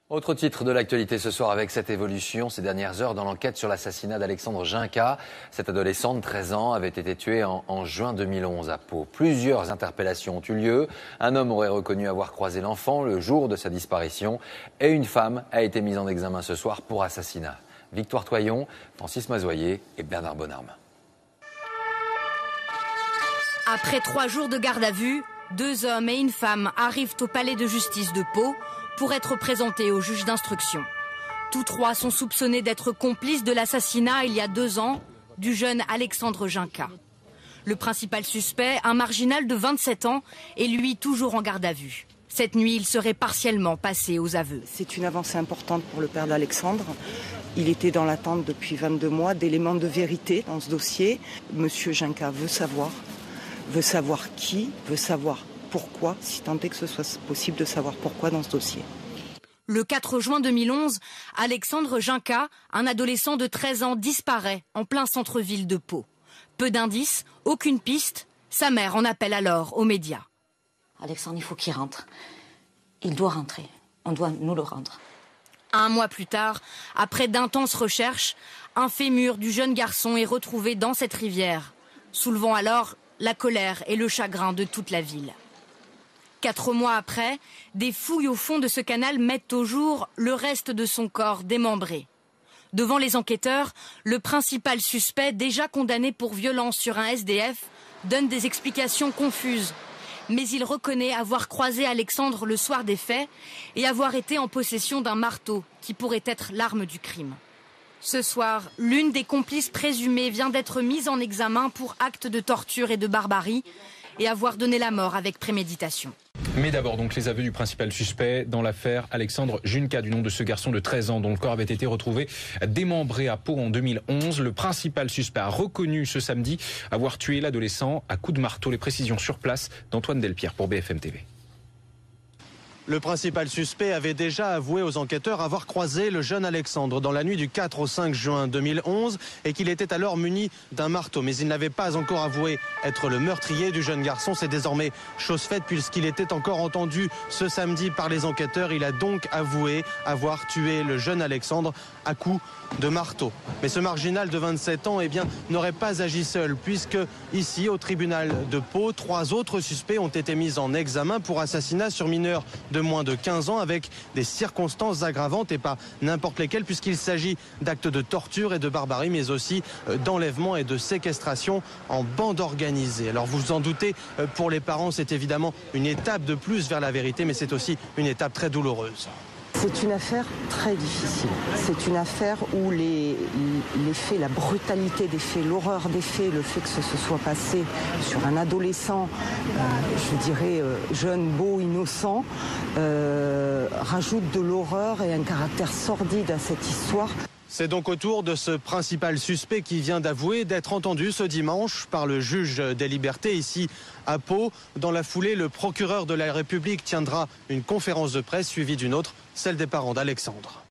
Autre titre de l'actualité ce soir avec cette évolution ces dernières heures dans l'enquête sur l'assassinat d'Alexandre Junca. Cette adolescente de 13 ans avait été tuée en juin 2011 à Pau. Plusieurs interpellations ont eu lieu. Un homme aurait reconnu avoir croisé l'enfant le jour de sa disparition et une femme a été mise en examen ce soir pour assassinat. Victoire Toyon, Francis Mazoyer et Bernard Bonarme. Après 3 jours de garde à vue, 2 hommes et une femme arrivent au palais de justice de Pau pour être présentés au juge d'instruction. Tous 3 sont soupçonnés d'être complices de l'assassinat il y a 2 ans du jeune Alexandre Junca. Le principal suspect, un marginal de 27 ans, est lui toujours en garde à vue. Cette nuit, il serait partiellement passé aux aveux. C'est une avancée importante pour le père d'Alexandre. Il était dans l'attente depuis 22 mois d'éléments de vérité dans ce dossier. Monsieur Junca veut savoir qui, veut savoir pourquoi, si tant est que ce soit possible de savoir pourquoi dans ce dossier. Le 4 juin 2011, Alexandre Junca, un adolescent de 13 ans, disparaît en plein centre-ville de Pau. Peu d'indices, aucune piste. Sa mère en appelle alors aux médias. Alexandre, il faut qu'il rentre. Il doit rentrer. On doit nous le rendre. 1 mois plus tard, après d'intenses recherches, un fémur du jeune garçon est retrouvé dans cette rivière, soulevant alors la colère et le chagrin de toute la ville. 4 mois après, des fouilles au fond de ce canal mettent au jour le reste de son corps démembré. Devant les enquêteurs, le principal suspect, déjà condamné pour violence sur un SDF, donne des explications confuses. Mais il reconnaît avoir croisé Alexandre le soir des faits et avoir été en possession d'un marteau qui pourrait être l'arme du crime. Ce soir, l'une des complices présumées vient d'être mise en examen pour acte de torture et de barbarie et avoir donné la mort avec préméditation. Mais d'abord donc les aveux du principal suspect dans l'affaire Alexandre Junca, du nom de ce garçon de 13 ans dont le corps avait été retrouvé démembré à Pau en 2011. Le principal suspect a reconnu ce samedi avoir tué l'adolescent à coups de marteau. Les précisions sur place d'Antoine Delpierre pour BFM TV. Le principal suspect avait déjà avoué aux enquêteurs avoir croisé le jeune Alexandre dans la nuit du 4 au 5 juin 2011 et qu'il était alors muni d'un marteau. Mais il n'avait pas encore avoué être le meurtrier du jeune garçon. C'est désormais chose faite puisqu'il était encore entendu ce samedi par les enquêteurs. Il a donc avoué avoir tué le jeune Alexandre à coups de marteau. Mais ce marginal de 27 ans n'aurait pas agi seul puisque ici au tribunal de Pau, 3 autres suspects ont été mis en examen pour assassinat sur mineur de moins de 15 ans avec des circonstances aggravantes et pas n'importe lesquelles puisqu'il s'agit d'actes de torture et de barbarie mais aussi d'enlèvement et de séquestration en bande organisée. Alors vous vous en doutez, pour les parents c'est évidemment une étape de plus vers la vérité mais c'est aussi une étape très douloureuse. C'est une affaire très difficile. C'est une affaire où les faits, la brutalité des faits, l'horreur des faits, le fait que ce se soit passé sur un adolescent, je dirais jeune, beau, innocent, rajoute de l'horreur et un caractère sordide à cette histoire. C'est donc au tour de ce principal suspect qui vient d'avouer d'être entendu ce dimanche par le juge des libertés ici à Pau. Dans la foulée, le procureur de la République tiendra une conférence de presse suivie d'une autre, celle des parents d'Alexandre.